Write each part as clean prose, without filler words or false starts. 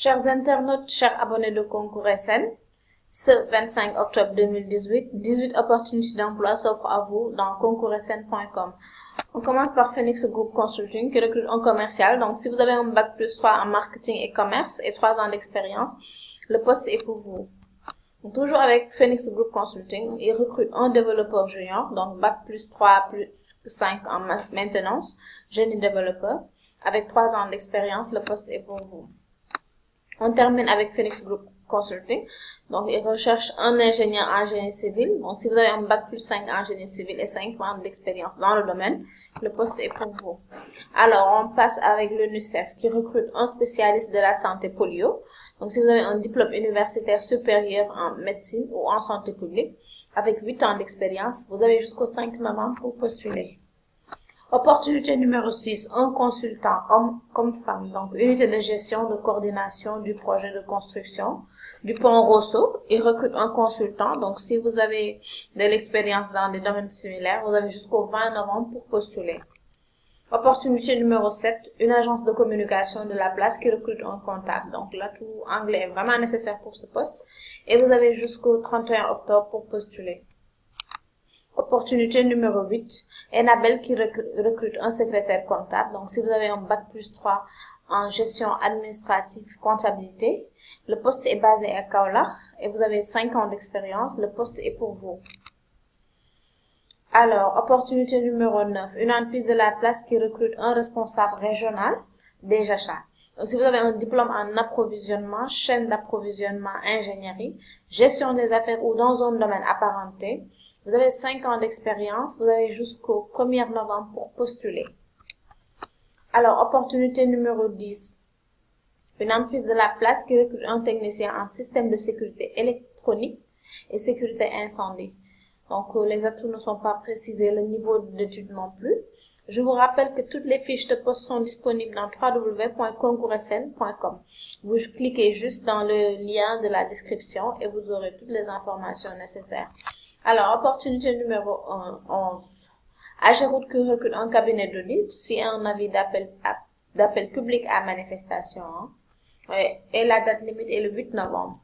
Chers internautes, chers abonnés de Concours SN, ce 25 octobre 2018, 18 opportunités d'emploi s'offrent à vous dans concoursSN.com. On commence par Phoenix Group Consulting qui recrute un commercial. Donc, si vous avez un bac plus 3 en marketing et commerce et 3 ans d'expérience, le poste est pour vous. Donc, toujours avec Phoenix Group Consulting, il recrute un développeur junior, donc bac plus 3 plus 5 en maintenance, génie développeur. Avec 3 ans d'expérience, le poste est pour vous. On termine avec Phoenix Group Consulting. Donc, il recherche un ingénieur en génie civil. Donc, si vous avez un bac plus 5 en génie civil et 5 ans d'expérience dans le domaine, le poste est pour vous. Alors, on passe avec l'UNICEF qui recrute un spécialiste de la santé polio. Donc, si vous avez un diplôme universitaire supérieur en médecine ou en santé publique, avec 8 ans d'expérience, vous avez jusqu'au 5 novembre pour postuler. Opportunité numéro 6, un consultant, homme comme femme, donc unité de gestion, de coordination du projet de construction du pont Rosso. Il recrute un consultant, donc si vous avez de l'expérience dans des domaines similaires, vous avez jusqu'au 20 novembre pour postuler. Opportunité numéro 7, une agence de communication de la place qui recrute un comptable. Donc l'atout anglais est vraiment nécessaire pour ce poste et vous avez jusqu'au 31 octobre pour postuler. Opportunité numéro 8, Enabel qui recrute un secrétaire comptable. Donc, si vous avez un bac plus 3 en gestion administrative comptabilité, le poste est basé à Kaolack et vous avez 5 ans d'expérience, le poste est pour vous. Alors, opportunité numéro 9, une entreprise de la place qui recrute un responsable régional des achats. Donc, si vous avez un diplôme en approvisionnement, chaîne d'approvisionnement, ingénierie, gestion des affaires ou dans un domaine apparenté, vous avez 5 ans d'expérience, vous avez jusqu'au 1er novembre pour postuler. Alors, opportunité numéro 10. Une entreprise de la place qui recrute un technicien en système de sécurité électronique et sécurité incendie. Donc, les atouts ne sont pas précisés, le niveau d'études non plus. Je vous rappelle que toutes les fiches de poste sont disponibles dans www.concoursSN.com. Vous cliquez juste dans le lien de la description et vous aurez toutes les informations nécessaires. Alors, opportunité numéro 11. Ageroute qui recrute un cabinet d'audit, si un avis d'appel public à manifestation. Et la date limite est le 8 novembre.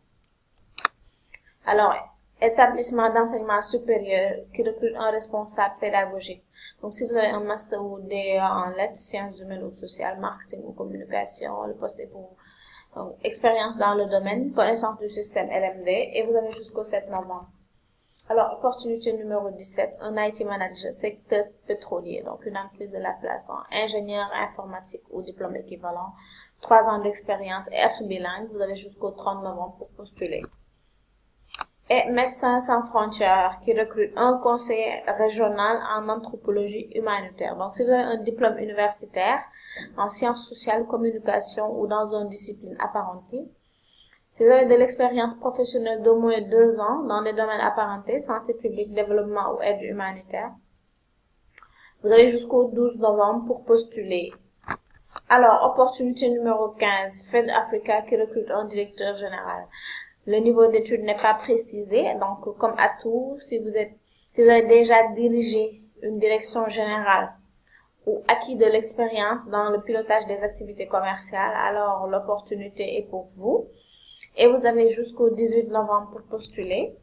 Alors, établissement d'enseignement supérieur qui recrute un responsable pédagogique. Donc, si vous avez un master ou DEA en lettres, sciences humaines ou sociales, marketing ou communication, le poste est pour vous. Donc, expérience dans le domaine, connaissance du système LMD et vous avez jusqu'au 7 novembre. Alors, opportunité numéro 17, un IT manager secteur pétrolier, donc une entreprise de la place en ingénieur informatique ou diplôme équivalent, 3 ans d'expérience et être bilingue, vous avez jusqu'au 30 novembre pour postuler. Et Médecins sans frontières qui recrute un conseiller régional en anthropologie humanitaire. Donc, si vous avez un diplôme universitaire en sciences sociales, communication ou dans une discipline apparentée, si vous avez de l'expérience professionnelle d'au moins 2 ans dans des domaines apparentés, santé publique, développement ou aide humanitaire, vous avez jusqu'au 12 novembre pour postuler. Alors, opportunité numéro 15, Fed Africa qui recrute un directeur général. Le niveau d'études n'est pas précisé, donc comme atout, si vous avez déjà dirigé une direction générale ou acquis de l'expérience dans le pilotage des activités commerciales, alors l'opportunité est pour vous. Et vous avez jusqu'au 18 novembre pour postuler.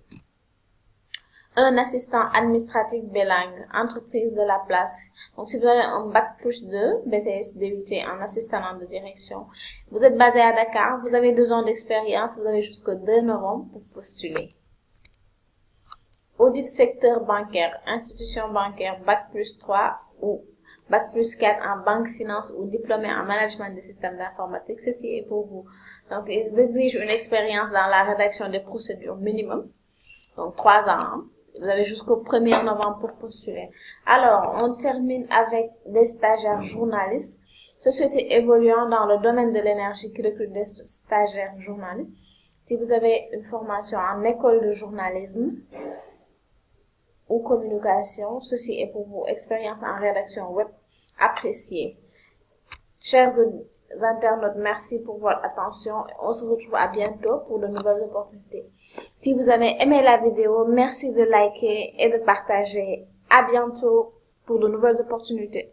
Un assistant administratif bilingue, entreprise de la place. Donc, si vous avez un bac plus 2, BTS, DUT en assistant de direction, vous êtes basé à Dakar, vous avez 2 ans d'expérience, vous avez jusqu'au 2 novembre pour postuler. Audit secteur bancaire, institution bancaire, bac plus 3 ou bac plus 4 en banque, finance ou diplômé en management des systèmes d'informatique, ceci est pour vous. Donc, ils exigent une expérience dans la rédaction des procédures minimum, donc 3 ans. Vous avez jusqu'au 1er novembre pour postuler. Alors, on termine avec des stagiaires journalistes, société évoluant dans le domaine de l'énergie qui recrute des stagiaires journalistes. Si vous avez une formation en école de journalisme ou communication, ceci est pour vous. Expérience en rédaction web appréciée. Chers internautes, merci pour votre attention. On se retrouve à bientôt pour de nouvelles opportunités. Si vous avez aimé la vidéo, merci de liker et de partager. À bientôt pour de nouvelles opportunités.